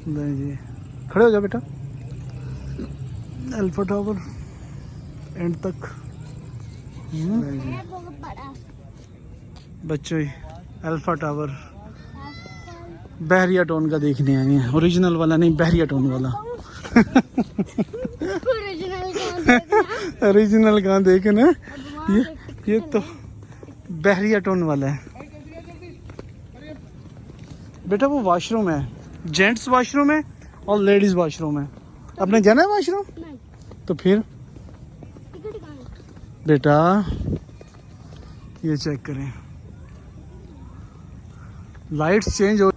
नहीं जी, खड़े हो जाओ बेटा। अल्फा टावर एंड तक। नहीं जी बच्चों, अल्फा टावर बहरिया टोन का देखने आए हैं। ओरिजिनल वाला नहीं, बहरिया टोन वाला। ओरिजिनल कहाँ देखना, ये तो बहरिया टोन वाला है बेटा। वो वॉशरूम है, जेंट्स वॉशरूम है और लेडीज वॉशरूम है। आपने जाना है वॉशरूम? तो फिर बेटा ये चेक करें, लाइट्स चेंज हो।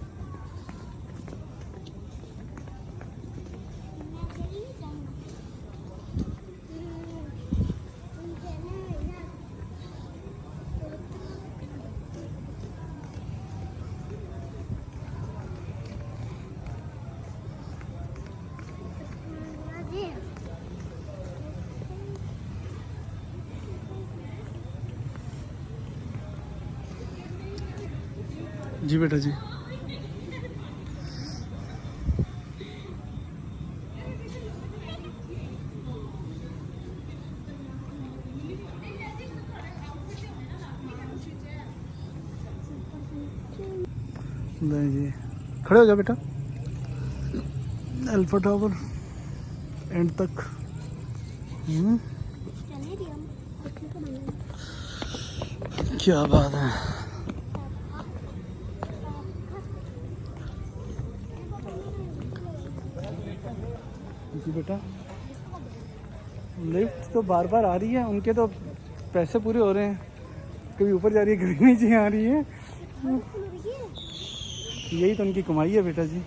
जी बेटा जी। नहीं जी, खड़े हो जाओ बेटा। अल्फा टावर एंड तक। क्या बात है। जी बेटा, लिफ्ट तो बार बार आ रही है, उनके तो पैसे पूरे हो रहे हैं। कभी ऊपर जा रही है, कभी नीचे आ रही है। यही तो उनकी कमाई है बेटा जी।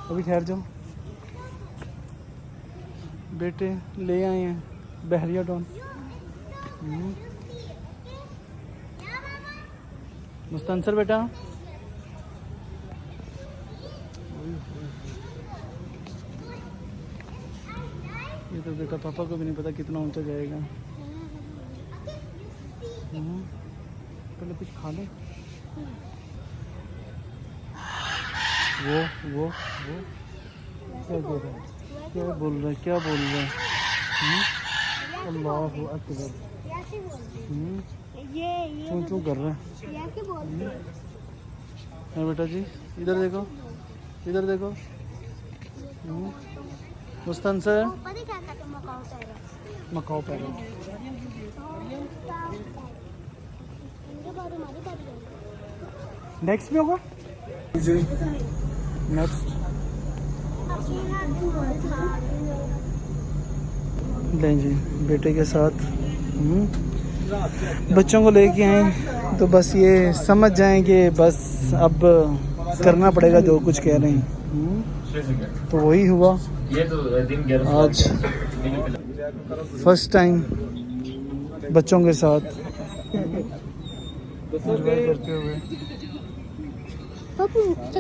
अभी ठहर जाओ बेटे, ले आए हैं बहरिया टोन। मुस्तनसर बेटा, ये तो बेटा पापा को भी नहीं पता कितना ऊंचा जाएगा। पहले कुछ खा ले। वो क्या बोल रहा है, क्या बोल रहा है, क्या बोल रहा है? अल्लाहु अकबर। चूं चूं कर रहा है बेटा जी। इधर देखो, इधर देखो। मुस्तनसर मकाओ पैरों। नेक्स्ट में होगा नेक्स्ट। नहीं जी, बेटे के साथ बच्चों को लेके आए तो बस ये समझ जाएं कि बस अब करना पड़ेगा जो कुछ कह रहे हैं। तो वही हुआ आज, फर्स्ट टाइम बच्चों के साथ करते हुए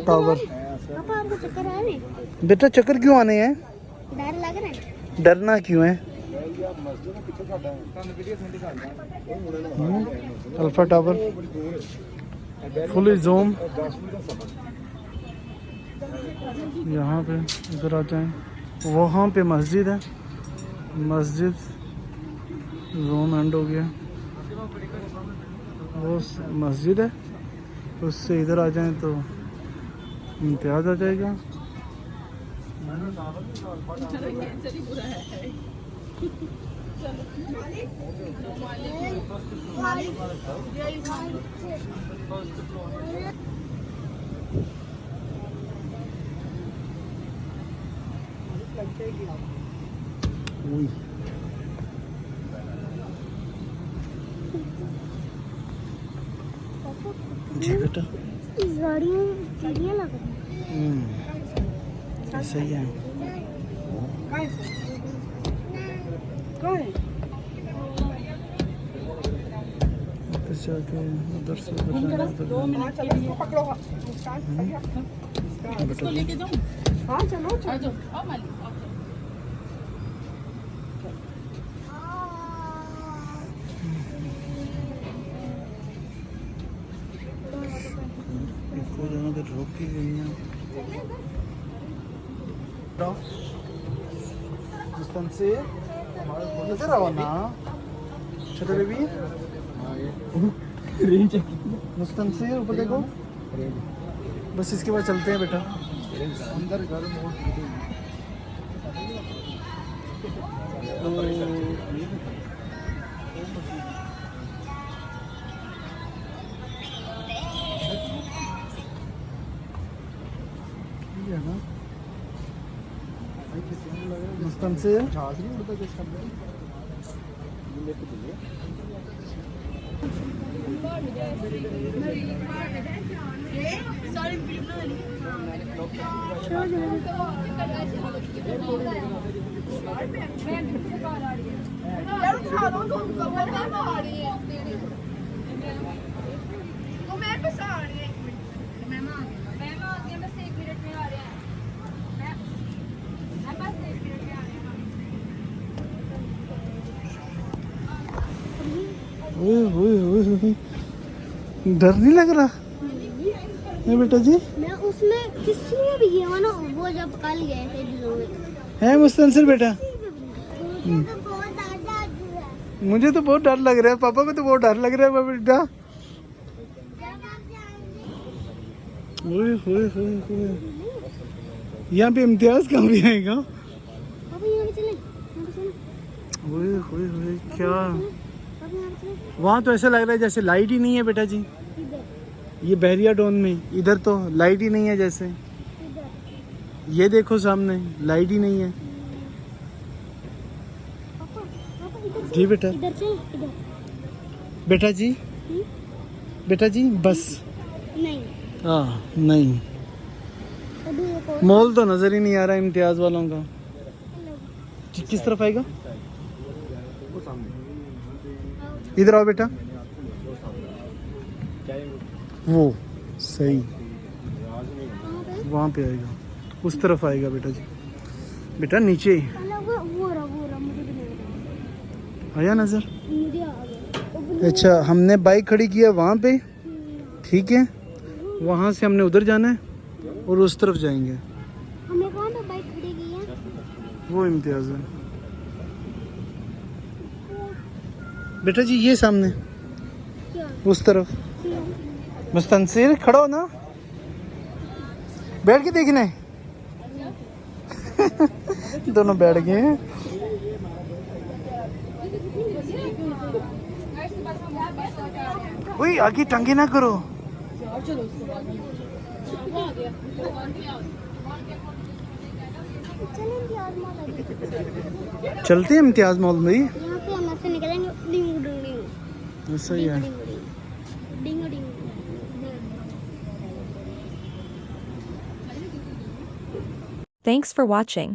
टावर। बेटा चक्कर क्यों आने हैं? डर लग रहा है। डरना क्यों है? Alpha tower fully zoom. यहाँ पे इधर आ जाएं, वहाँ पे मस्जिद है, मस्जिद जूम एंड हो गया। वो मस्जिद है, उससे इधर आ जाएं तो इम्तियाज आ जाएगा। जी बेटा, लग रही सही है। उधर से लेके जाऊं। हाँ चलो चलो। रोकी गई हैं। मुस्तनसिर नजर आओ ना छोटे बेबी। मुस्तनसिर ऊपर देखो। बस इसके बाद चलते हैं बेटा अंदर घर मुस्तनसिर डर नहीं लग रहा है बेटा जी? मैं उसमें किसने भी गया ना वो जब कल गए थे दिनों में है मुस्तनसिर बेटा? तो बहुत ज्यादा है। मुझे तो बहुत डर लग रहा है, पापा को तो बहुत डर लग रहा है बेटा। ओए होए होए होए, यहाँ पे इम्तियाज कहाँ भी आएगा? पापा यहाँ पे चले, यहाँ पे चले, ओए होए होए, क्या पापा यहाँ पे चले। वहाँ तो ऐसा लग रहा है जैसे लाइट ही नहीं है बेटा जी। इधर ये बहरिया डोन में इधर तो लाइट ही नहीं है जैसे। इधर ये देखो सामने लाइट ही नहीं है। पापा पापा इधर जी बेटा। इधर चल इधर। बेटा जी, बेटा जी बस। नहीं हाँ नहीं, अभी एक और मॉल तो नजर ही नहीं आ रहा इम्तियाज वालों का। किस तरफ आएगा? इधर आओ बेटा। वो सही वहाँ पे आएगा, उस तरफ आएगा बेटा जी। बेटा नीचे अलग वो रहा मुझे भी नहीं लगा। आया नजर? मुझे आ गया। अच्छा, हमने बाइक खड़ी की है वहाँ पे, ठीक है। वहाँ से हमने उधर जाना है और उस तरफ जाएंगे। हमने कहाँ पे बाइक खड़ी की है? वो इम्तियाज है बेटा जी, ये सामने क्या उस तरफ। क्या मुस्तनसिर खड़ा हो ना, बैठ के देखना है। दोनों बैठ गए हैं। वही आगे टंगे ना करो। चलते हैं इम्तियाज मॉल में ही। यहाँ से हम ऐसे निकलेंगे डिंग डिंग डिंग ऐसा ही है। डिंग डिंग। Thanks for watching.